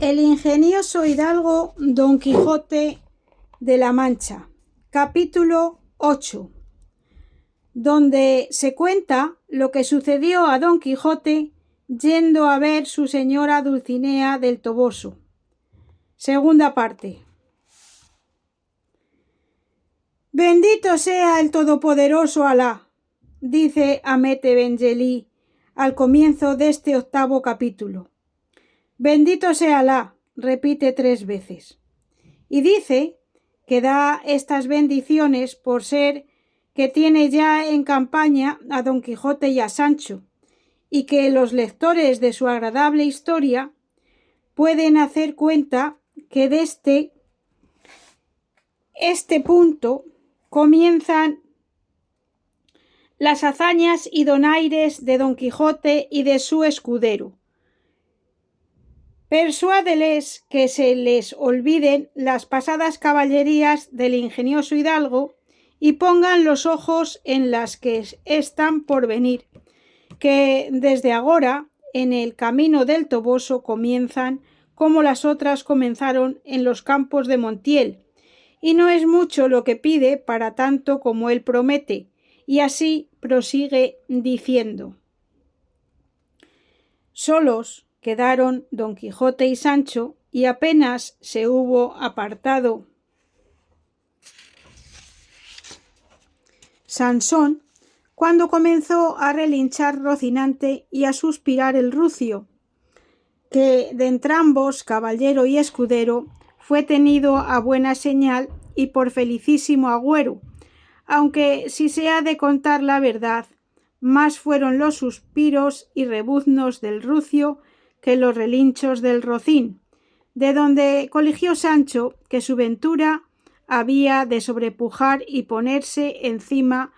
El ingenioso hidalgo Don Quijote de la Mancha, capítulo 8, donde se cuenta lo que sucedió a Don Quijote yendo a ver su señora Dulcinea del Toboso. Segunda parte. Bendito sea el todopoderoso Alá, dice Hamete Benjelí al comienzo de este 8º capítulo. Bendito sea Alá, repite 3 veces. Y dice que da estas bendiciones por ser que tiene ya en campaña a Don Quijote y a Sancho, y que los lectores de su agradable historia pueden hacer cuenta que desde este punto comienzan las hazañas y donaires de Don Quijote y de su escudero. Persuádeles que se les olviden las pasadas caballerías del ingenioso hidalgo y pongan los ojos en las que están por venir, que desde agora en el camino del Toboso comienzan como las otras comenzaron en los campos de Montiel, y no es mucho lo que pide para tanto como él promete, y así prosigue diciendo: solos quedaron Don Quijote y Sancho, y apenas se hubo apartado Sansón, cuando comenzó a relinchar Rocinante y a suspirar el rucio, que de entrambos, caballero y escudero, fue tenido a buena señal y por felicísimo agüero, aunque si se ha de contar la verdad, más fueron los suspiros y rebuznos del rucio que los relinchos del Rocín, de donde coligió Sancho que su ventura había de sobrepujar y ponerse encima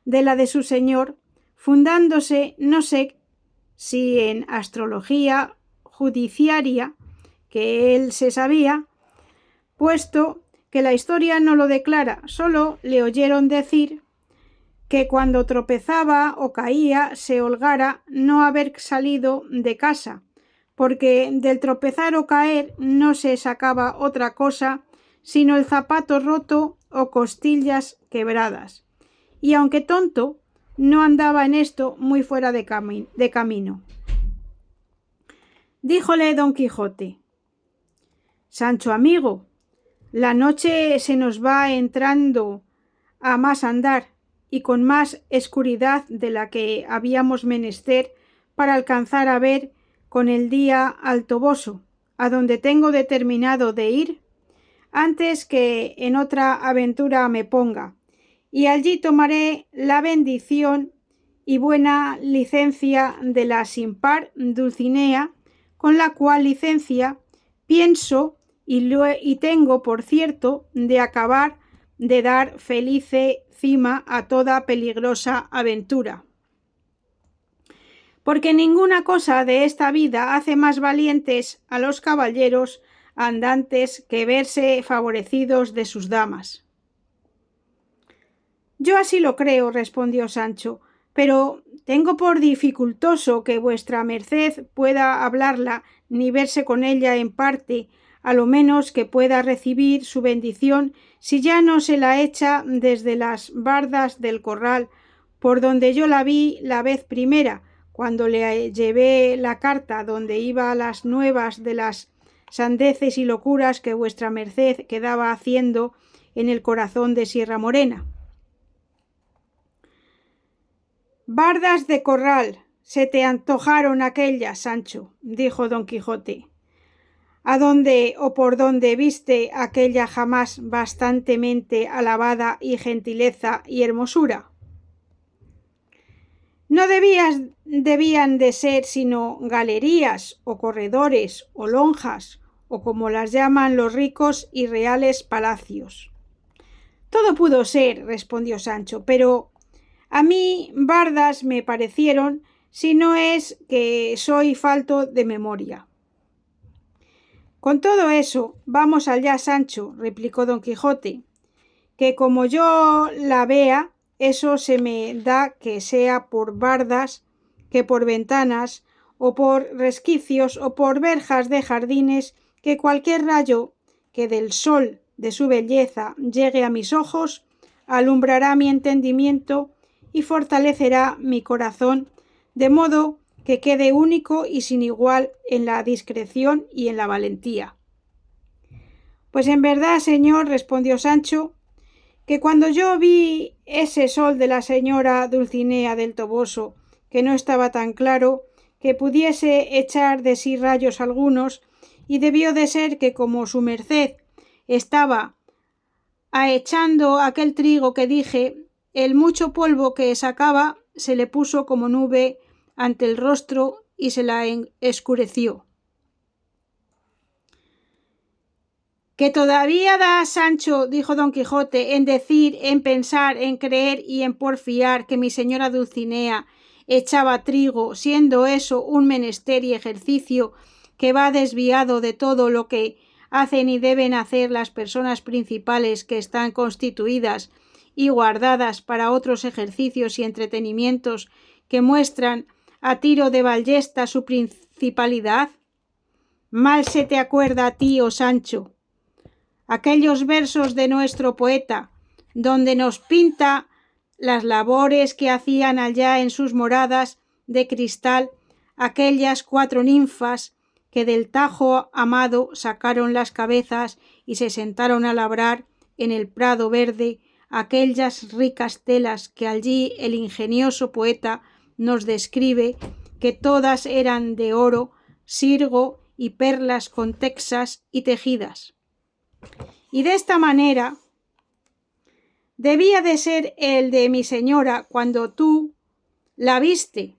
de la de su señor, fundándose no sé si en astrología judiciaria, que él se sabía, puesto que la historia no lo declara, solo le oyeron decir que cuando tropezaba o caía se holgara no haber salido de casa, porque del tropezar o caer no se sacaba otra cosa sino el zapato roto o costillas quebradas, y aunque tonto, no andaba en esto muy fuera de camino. Díjole Don Quijote: Sancho amigo, la noche se nos va entrando a más andar y con más escuridad de la que habíamos menester para alcanzar a ver con el día al Toboso, a donde tengo determinado de ir antes que en otra aventura me ponga, y allí tomaré la bendición y buena licencia de la sin par Dulcinea, con la cual licencia pienso y tengo por cierto de acabar de dar felice cima a toda peligrosa aventura. Porque ninguna cosa de esta vida hace más valientes a los caballeros andantes que verse favorecidos de sus damas. Yo así lo creo, respondió Sancho, pero tengo por dificultoso que vuestra merced pueda hablarla ni verse con ella en parte, a lo menos que pueda recibir su bendición si ya no se la echa desde las bardas del corral, por donde yo la vi la vez primera, cuando le llevé la carta donde iba las nuevas de las sandeces y locuras que vuestra merced quedaba haciendo en el corazón de Sierra Morena. Bardas de corral, se te antojaron aquellas, Sancho, dijo Don Quijote, a donde o por donde viste aquella jamás bastantemente alabada y gentileza y hermosura. No debían de ser sino galerías o corredores o lonjas o como las llaman los ricos y reales palacios. Todo pudo ser, respondió Sancho, pero a mí bardas me parecieron, si no es que soy falto de memoria. Con todo eso, vamos allá, Sancho, replicó Don Quijote, que como yo la vea, eso se me da que sea por bardas, que por ventanas, o por resquicios, o por verjas de jardines que cualquier rayo que del sol de su belleza llegue a mis ojos, alumbrará mi entendimiento y fortalecerá mi corazón, de modo que quede único y sin igual en la discreción y en la valentía. Pues en verdad, señor, respondió Sancho, que cuando yo vi ese sol de la señora Dulcinea del Toboso, que no estaba tan claro, que pudiese echar de sí rayos algunos, y debió de ser que como su merced estaba ahechando aquel trigo que dije, el mucho polvo que sacaba se le puso como nube ante el rostro y se la escureció. Que todavía da, Sancho, dijo don Quijote, en decir, en pensar, en creer y en porfiar que mi señora Dulcinea echaba trigo, siendo eso un menester y ejercicio que va desviado de todo lo que hacen y deben hacer las personas principales que están constituidas y guardadas para otros ejercicios y entretenimientos que muestran a tiro de ballesta su principalidad? Mal se te acuerda a ti, oh Sancho, aquellos versos de nuestro poeta, donde nos pinta las labores que hacían allá en sus moradas de cristal aquellas 4 ninfas que del Tajo amado sacaron las cabezas y se sentaron a labrar en el prado verde aquellas ricas telas que allí el ingenioso poeta nos describe, que todas eran de oro, sirgo y perlas contexas y tejidas. Y de esta manera debía de ser el de mi señora cuando tú la viste,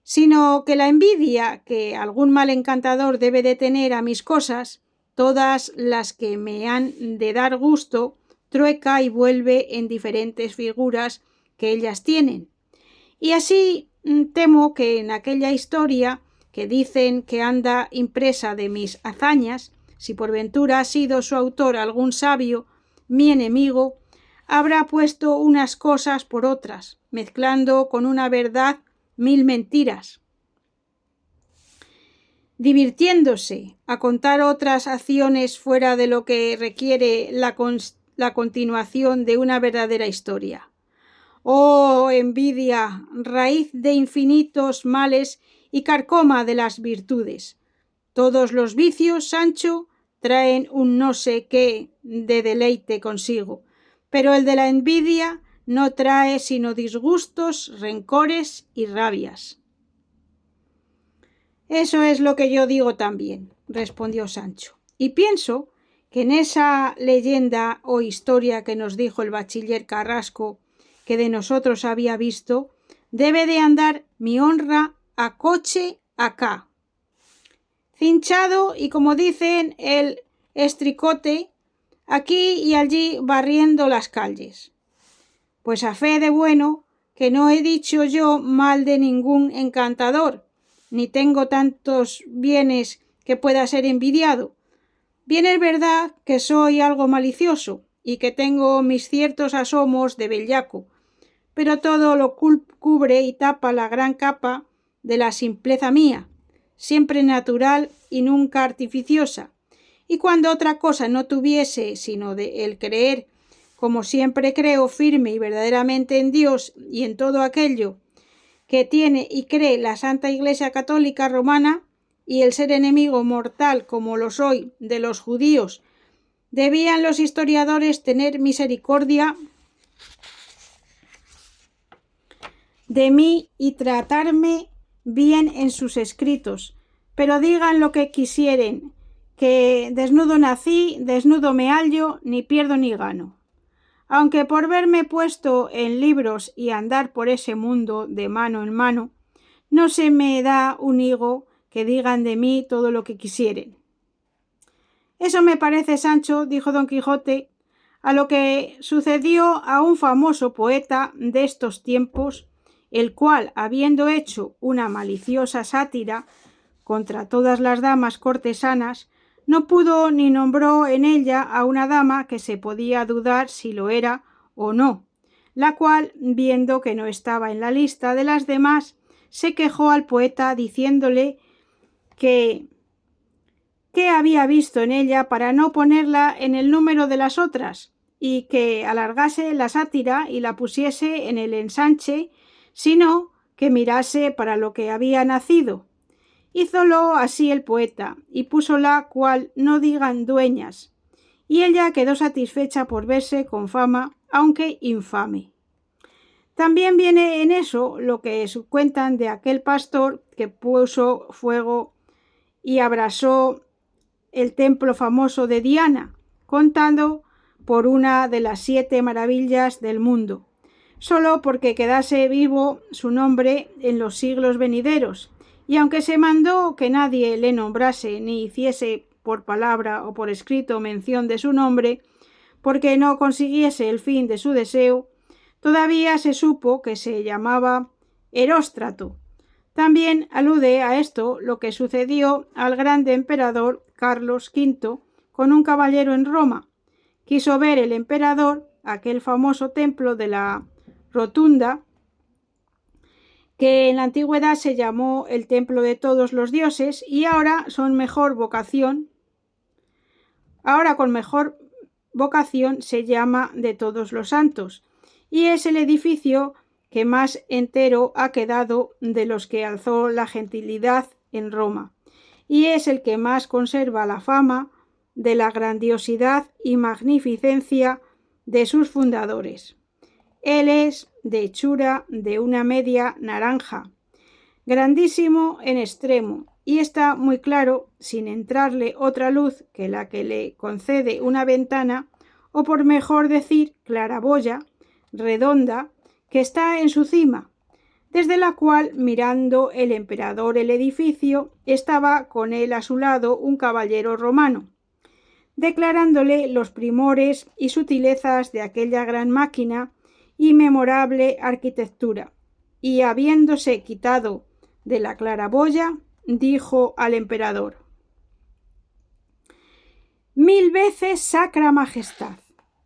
sino que la envidia que algún mal encantador debe de tener a mis cosas, todas las que me han de dar gusto, trueca y vuelve en diferentes figuras que ellas tienen. Y así temo que en aquella historia que dicen que anda impresa de mis hazañas, si por ventura ha sido su autor algún sabio, mi enemigo, habrá puesto unas cosas por otras, mezclando con una verdad 1000 mentiras, divirtiéndose a contar otras acciones fuera de lo que requiere la continuación de una verdadera historia. Oh, envidia, raíz de infinitos males y carcoma de las virtudes. Todos los vicios, Sancho, traen un no sé qué de deleite consigo, pero el de la envidia no trae sino disgustos, rencores y rabias. Eso es lo que yo digo también, respondió Sancho, y pienso que en esa leyenda o historia que nos dijo el bachiller Carrasco, que de nosotros había visto, debe de andar mi honra a coche acá, cinchado y, como dicen, el estricote aquí y allí barriendo las calles. Pues a fe de bueno que no he dicho yo mal de ningún encantador, ni tengo tantos bienes que pueda ser envidiado. Bien es verdad que soy algo malicioso y que tengo mis ciertos asomos de bellaco, pero todo lo cubre y tapa la gran capa de la simpleza mía, siempre natural y nunca artificiosa, y cuando otra cosa no tuviese sino de el creer, como siempre creo firme y verdaderamente en Dios y en todo aquello que tiene y cree la Santa Iglesia Católica Romana, y el ser enemigo mortal como lo soy de los judíos, debían los historiadores tener misericordia de mí y tratarme bien en sus escritos, pero digan lo que quisieren, que desnudo nací, desnudo me hallo, ni pierdo ni gano. Aunque por verme puesto en libros y andar por ese mundo de mano en mano, no se me da un higo que digan de mí todo lo que quisieren. Eso me parece, Sancho, dijo don Quijote, a lo que sucedió a un famoso poeta de estos tiempos, el cual, habiendo hecho una maliciosa sátira contra todas las damas cortesanas, no pudo ni nombró en ella a una dama que se podía dudar si lo era o no, la cual, viendo que no estaba en la lista de las demás, se quejó al poeta diciéndole que qué había visto en ella para no ponerla en el número de las otras, y que alargase la sátira y la pusiese en el ensanche, sino que mirase para lo que había nacido. Hízolo así el poeta, y púsola cual no digan dueñas, y ella quedó satisfecha por verse con fama, aunque infame. También viene en eso lo que cuentan de aquel pastor que puso fuego y abrasó el templo famoso de Diana, contando por una de las 7 maravillas del mundo, solo porque quedase vivo su nombre en los siglos venideros, y aunque se mandó que nadie le nombrase ni hiciese por palabra o por escrito mención de su nombre, porque no consiguiese el fin de su deseo, todavía se supo que se llamaba Eróstrato. También alude a esto lo que sucedió al grande emperador Carlos V con un caballero en Roma. Quiso ver el emperador aquel famoso templo de la Rotunda, que en la antigüedad se llamó el templo de todos los dioses y ahora con mejor vocación se llama de todos los santos, y es el edificio que más entero ha quedado de los que alzó la gentilidad en Roma, y es el que más conserva la fama de la grandiosidad y magnificencia de sus fundadores. Él es de hechura de una media naranja, grandísimo en extremo, y está muy claro, sin entrarle otra luz que la que le concede una ventana, o por mejor decir claraboya, redonda, que está en su cima, desde la cual, mirando el emperador el edificio, estaba con él a su lado un caballero romano, declarándole los primores y sutilezas de aquella gran máquina y memorable arquitectura, y habiéndose quitado de la claraboya, dijo al emperador: «1000 veces sacra majestad,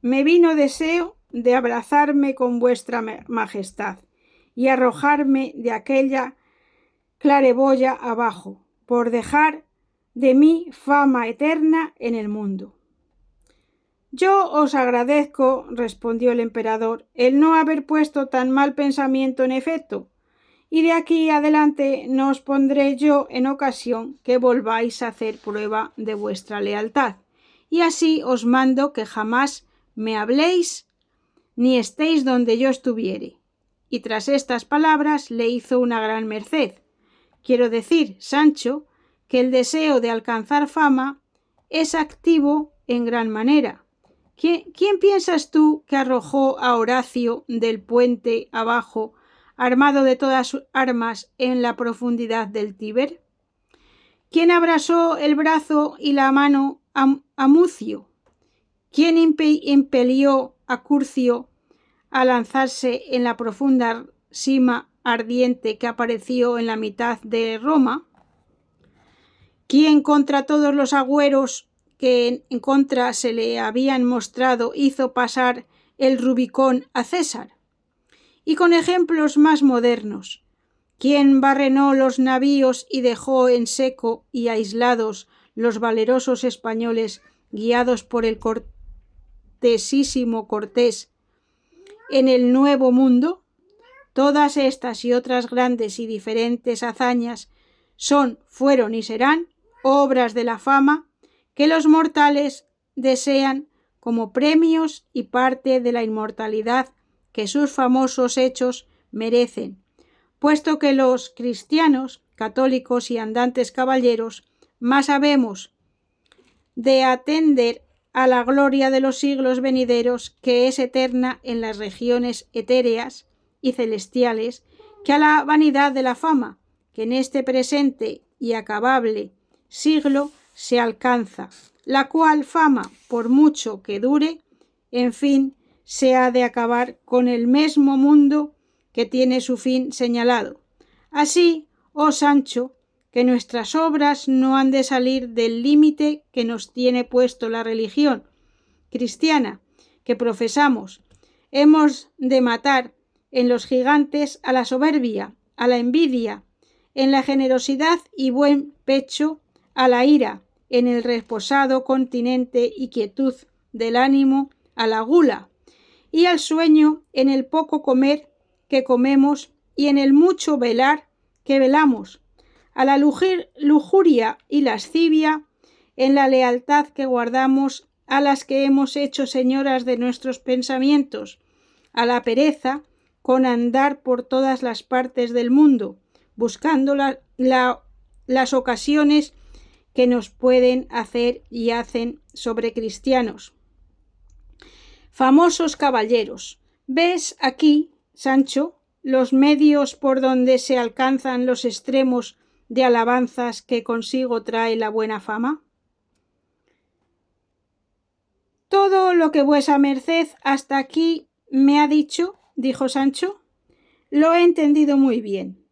me vino deseo de abrazarme con vuestra majestad y arrojarme de aquella clareboya abajo, por dejar de mí fama eterna en el mundo». «Yo os agradezco», respondió el emperador, «el no haber puesto tan mal pensamiento en efecto, y de aquí adelante no os pondré yo en ocasión que volváis a hacer prueba de vuestra lealtad, y así os mando que jamás me habléis ni estéis donde yo estuviere». Y tras estas palabras le hizo una gran merced. Quiero decir, Sancho, que el deseo de alcanzar fama es activo en gran manera. ¿Quién piensas tú que arrojó a Horacio del puente abajo, armado de todas sus armas, en la profundidad del Tíber? ¿Quién abrasó el brazo y la mano a Mucio? ¿Quién impelió a Curcio a lanzarse en la profunda sima ardiente que apareció en la mitad de Roma? ¿Quién contra todos los agüeros que en contra se le habían mostrado hizo pasar el Rubicón a César? Y con ejemplos más modernos, ¿quién barrenó los navíos y dejó en seco y aislados los valerosos españoles guiados por el cortesísimo Cortés en el Nuevo Mundo? Todas estas y otras grandes y diferentes hazañas fueron y serán obras de la fama que los mortales desean como premios y parte de la inmortalidad que sus famosos hechos merecen, puesto que los cristianos, católicos y andantes caballeros más sabemos de atender a la gloria de los siglos venideros, que es eterna en las regiones etéreas y celestiales, que a la vanidad de la fama, que en este presente y acabable siglo se alcanza, la cual fama, por mucho que dure, en fin, se ha de acabar con el mesmo mundo que tiene su fin señalado. Así, oh Sancho, que nuestras obras no han de salir del límite que nos tiene puesto la religión cristiana que profesamos. Hemos de matar en los gigantes a la soberbia, a la envidia, en la generosidad y buen pecho a la ira, en el reposado continente y quietud del ánimo a la gula, y al sueño en el poco comer que comemos y en el mucho velar que velamos, a la lujuria y lascivia en la lealtad que guardamos a las que hemos hecho señoras de nuestros pensamientos, a la pereza con andar por todas las partes del mundo, buscando las ocasiones que nos pueden hacer y hacen sobre cristianos. Famosos caballeros, ¿ves aquí, Sancho, los medios por donde se alcanzan los extremos de alabanzas que consigo trae la buena fama? Todo lo que vuesa merced hasta aquí me ha dicho, dijo Sancho, lo he entendido muy bien,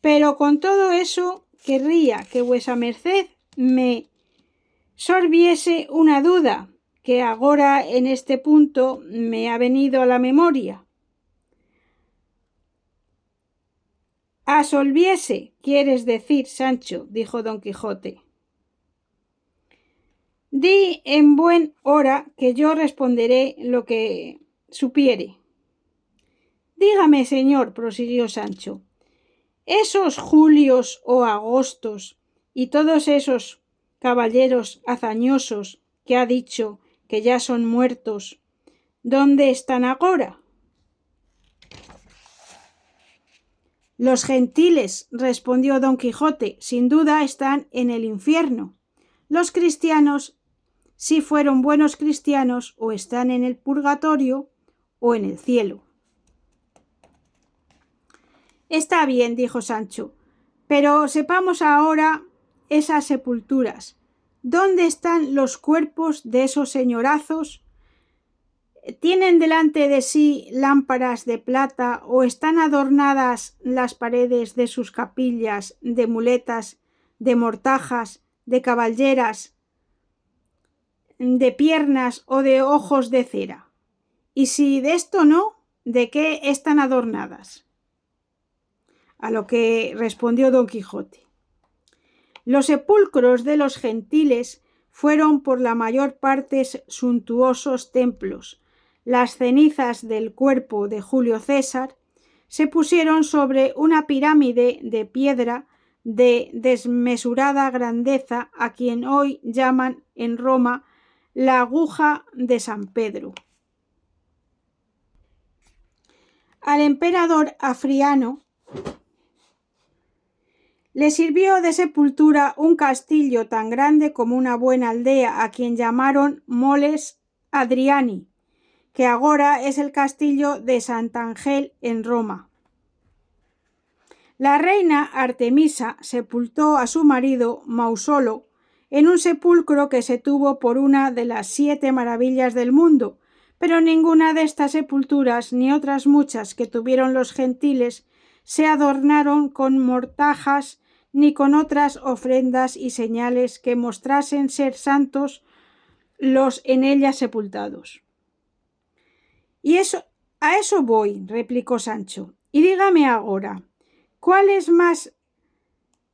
pero con todo eso querría que vuesa merced me sorbiese una duda que agora en este punto me ha venido a la memoria. Asolviese, quieres decir, Sancho, dijo don Quijote. Di en buen hora que yo responderé lo que supiere. Dígame, señor, prosiguió Sancho, esos Julios o Agostos y todos esos caballeros hazañosos que ha dicho que ya son muertos, ¿dónde están agora? Los gentiles, respondió don Quijote, sin duda están en el infierno. Los cristianos, si fueron buenos cristianos, o están en el purgatorio o en el cielo. Está bien, dijo Sancho, pero sepamos ahora esas sepulturas. ¿Dónde están los cuerpos de esos señorazos? ¿Tienen delante de sí lámparas de plata o están adornadas las paredes de sus capillas de muletas, de mortajas, de caballeras, de piernas o de ojos de cera? Y si de esto no, ¿de qué están adornadas? A lo que respondió don Quijote: los sepulcros de los gentiles fueron por la mayor parte suntuosos templos. Las cenizas del cuerpo de Julio César se pusieron sobre una pirámide de piedra de desmesurada grandeza, a quien hoy llaman en Roma la aguja de San Pedro. Al emperador Afriano le sirvió de sepultura un castillo tan grande como una buena aldea, a quien llamaron Moles Adriani, que agora es el castillo de Sant'Angel en Roma. La reina Artemisa sepultó a su marido Mausolo en un sepulcro que se tuvo por una de las 7 maravillas del mundo, pero ninguna de estas sepulturas, ni otras muchas que tuvieron los gentiles, se adornaron con mortajas ni con otras ofrendas y señales que mostrasen ser santos los en ellas sepultados. A eso voy, replicó Sancho, y dígame ahora, ¿cuál es más,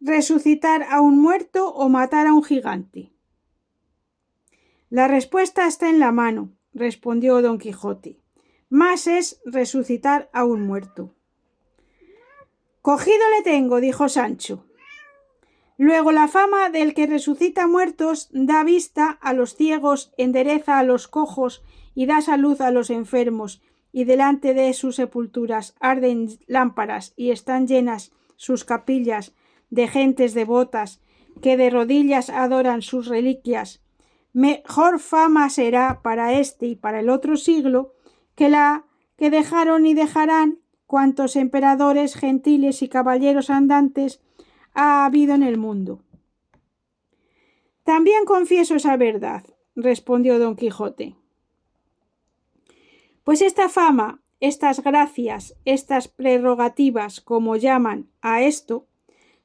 resucitar a un muerto o matar a un gigante? La respuesta está en la mano, respondió don Quijote. Más es resucitar a un muerto. Cogido le tengo, dijo Sancho. Luego la fama del que resucita muertos da vista a los ciegos, endereza a los cojos y da salud a los enfermos, y delante de sus sepulturas arden lámparas y están llenas sus capillas de gentes devotas que de rodillas adoran sus reliquias. Mejor fama será para este y para el otro siglo que la que dejaron y dejarán cuantos emperadores, gentiles y caballeros andantes ha habido en el mundo. También confieso esa verdad, respondió don Quijote. Pues esta fama, estas gracias, estas prerrogativas, como llaman a esto,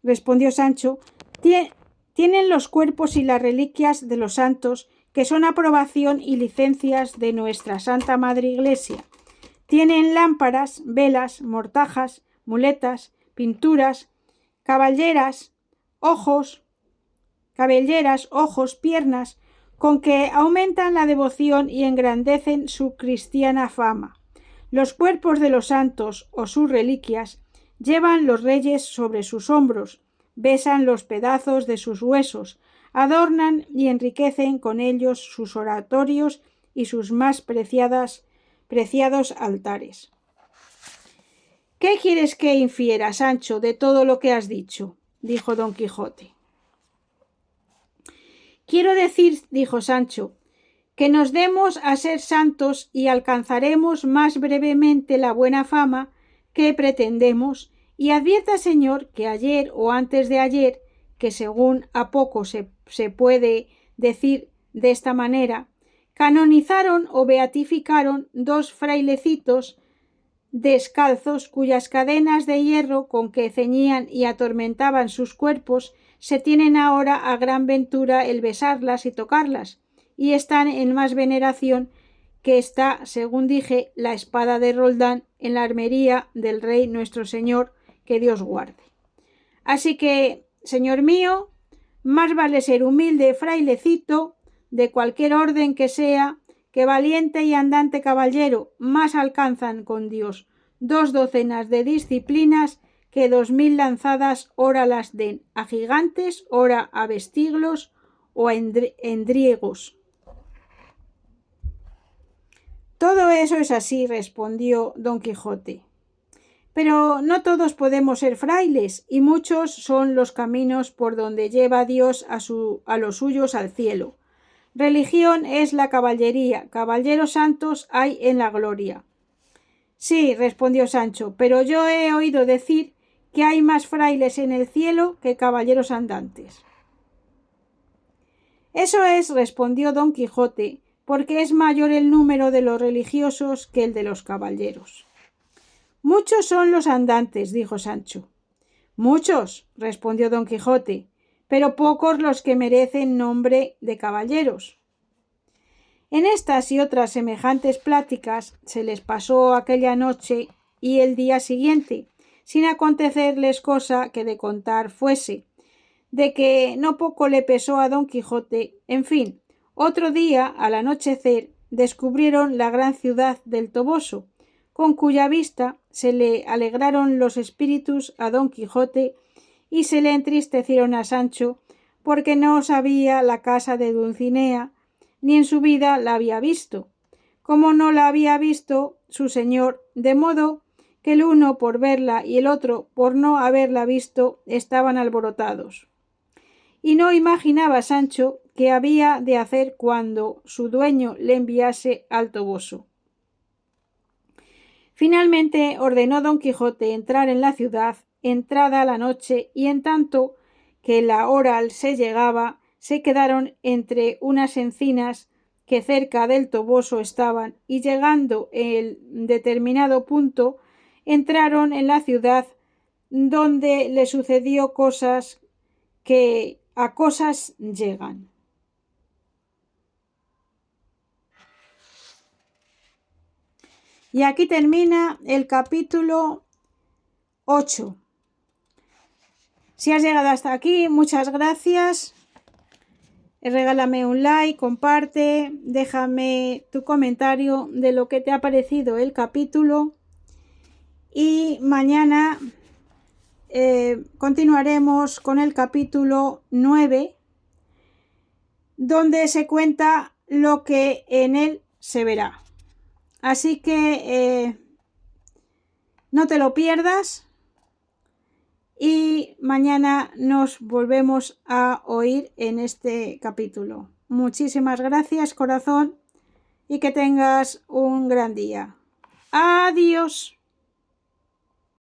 respondió Sancho, tienen los cuerpos y las reliquias de los santos, que son aprobación y licencias de nuestra Santa Madre Iglesia. Tienen lámparas, velas, mortajas, muletas, pinturas, caballeras, ojos, cabelleras, ojos, piernas, con que aumentan la devoción y engrandecen su cristiana fama. Los cuerpos de los santos o sus reliquias llevan los reyes sobre sus hombros, besan los pedazos de sus huesos, adornan y enriquecen con ellos sus oratorios y sus más preciados altares. ¿Qué quieres que infiera, Sancho, de todo lo que has dicho?, dijo Don Quijote. Quiero decir, dijo Sancho, que nos demos a ser santos y alcanzaremos más brevemente la buena fama que pretendemos, y advierta, señor, que ayer o antes de ayer, que según a poco se puede decir de esta manera, canonizaron o beatificaron 2 frailecitos descalzos, cuyas cadenas de hierro con que ceñían y atormentaban sus cuerpos se tienen ahora a gran ventura el besarlas y tocarlas, y están en más veneración que está, según dije, la espada de Roldán en la armería del rey nuestro señor, que Dios guarde. Así que, señor mío, más vale ser humilde frailecito, de cualquier orden que sea, que valiente y andante caballero. Más alcanzan con Dios 2 docenas de disciplinas que 2000 lanzadas, ora las den a gigantes, ora a vestiglos o a endriegos. Todo eso es así, respondió Don Quijote. Pero no todos podemos ser frailes, y muchos son los caminos por donde lleva Dios a los suyos al cielo. Religión es la caballería, caballeros santos hay en la gloria. Sí, respondió Sancho, pero yo he oído decir que hay más frailes en el cielo que caballeros andantes. Eso es, respondió Don Quijote, porque es mayor el número de los religiosos que el de los caballeros. Muchos son los andantes, dijo Sancho. Muchos, respondió Don Quijote, pero pocos los que merecen nombre de caballeros. En estas y otras semejantes pláticas se les pasó aquella noche y el día siguiente, sin acontecerles cosa que de contar fuese, de que no poco le pesó a Don Quijote. En fin, otro día, al anochecer, descubrieron la gran ciudad del Toboso, con cuya vista se le alegraron los espíritus a Don Quijote y se le entristecieron a Sancho, porque no sabía la casa de Dulcinea, ni en su vida la había visto, como no la había visto su señor, de modo que el uno por verla y el otro por no haberla visto estaban alborotados. Y no imaginaba Sancho qué había de hacer cuando su dueño le enviase al Toboso. Finalmente ordenó Don Quijote entrar en la ciudad, entrada la noche, y en tanto que la hora se llegaba, se quedaron entre unas encinas que cerca del Toboso estaban, y llegando el determinado punto, entraron en la ciudad, donde le sucedió cosas que a cosas llegan. Y aquí termina el capítulo 8. Si has llegado hasta aquí, muchas gracias. Regálame un like, comparte, déjame tu comentario de lo que te ha parecido el capítulo. Y mañana continuaremos con el capítulo 9, donde se cuenta lo que en él se verá. Así que no te lo pierdas y mañana nos volvemos a oír en este capítulo. Muchísimas gracias, corazón, y que tengas un gran día. Adiós.